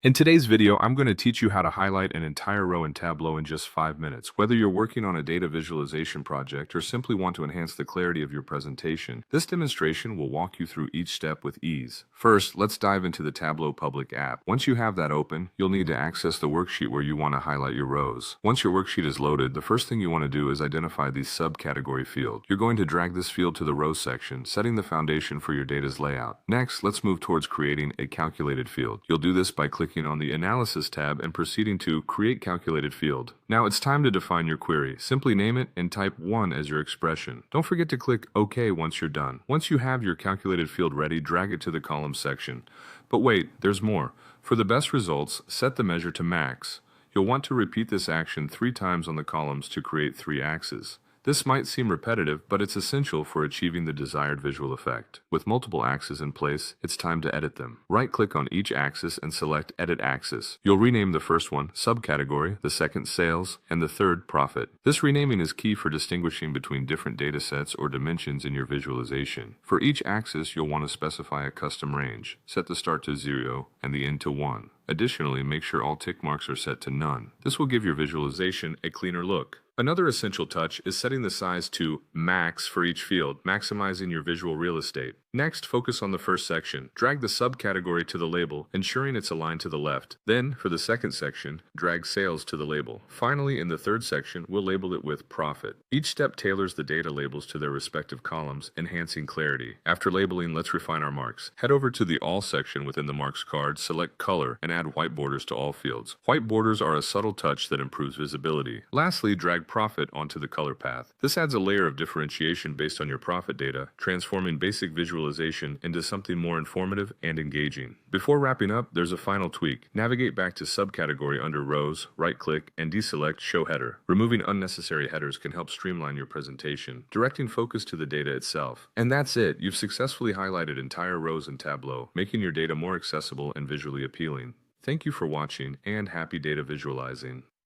In today's video, I'm going to teach you how to highlight an entire row in Tableau in just 5 minutes. Whether you're working on a data visualization project or simply want to enhance the clarity of your presentation, this demonstration will walk you through each step with ease. First, let's dive into the Tableau public app. Once you have that open, you'll need to access the worksheet where you want to highlight your rows. Once your worksheet is loaded, the first thing you want to do is identify the subcategory field. You're going to drag this field to the row section, setting the foundation for your data's layout. Next, let's move towards creating a calculated field. You'll do this by clicking on the Analysis tab and proceeding to Create Calculated Field. Now it's time to define your query. Simply name it and type 1 as your expression. Don't forget to click OK once you're done. Once you have your calculated field ready, drag it to the column section. But wait, there's more. For the best results, set the measure to max. You'll want to repeat this action 3 times on the columns to create 3 axes. This might seem repetitive, but it's essential for achieving the desired visual effect. With multiple axes in place, it's time to edit them. Right-click on each axis and select Edit Axis. You'll rename the first one Subcategory, the second Sales, and the third Profit. This renaming is key for distinguishing between different data sets or dimensions in your visualization. For each axis, you'll want to specify a custom range. Set the start to 0 and the end to 1. Additionally, make sure all tick marks are set to none. This will give your visualization a cleaner look. Another essential touch is setting the size to max for each field, maximizing your visual real estate. Next, focus on the first section. Drag the subcategory to the label, ensuring it's aligned to the left. Then, for the second section, drag sales to the label. Finally, in the third section, we'll label it with profit. Each step tailors the data labels to their respective columns, enhancing clarity. After labeling, let's refine our marks. Head over to the All section within the Marks card, select Color, and add white borders to all fields. White borders are a subtle touch that improves visibility. Lastly, drag profit onto the color path. This adds a layer of differentiation based on your profit data, transforming basic visualization into something more informative and engaging. Before wrapping up, there's a final tweak. Navigate back to Subcategory under Rows, right-click, and deselect Show Header. Removing unnecessary headers can help streamline your presentation, directing focus to the data itself. And that's it. You've successfully highlighted entire rows in Tableau, making your data more accessible and visually appealing. Thank you for watching, and happy data visualizing.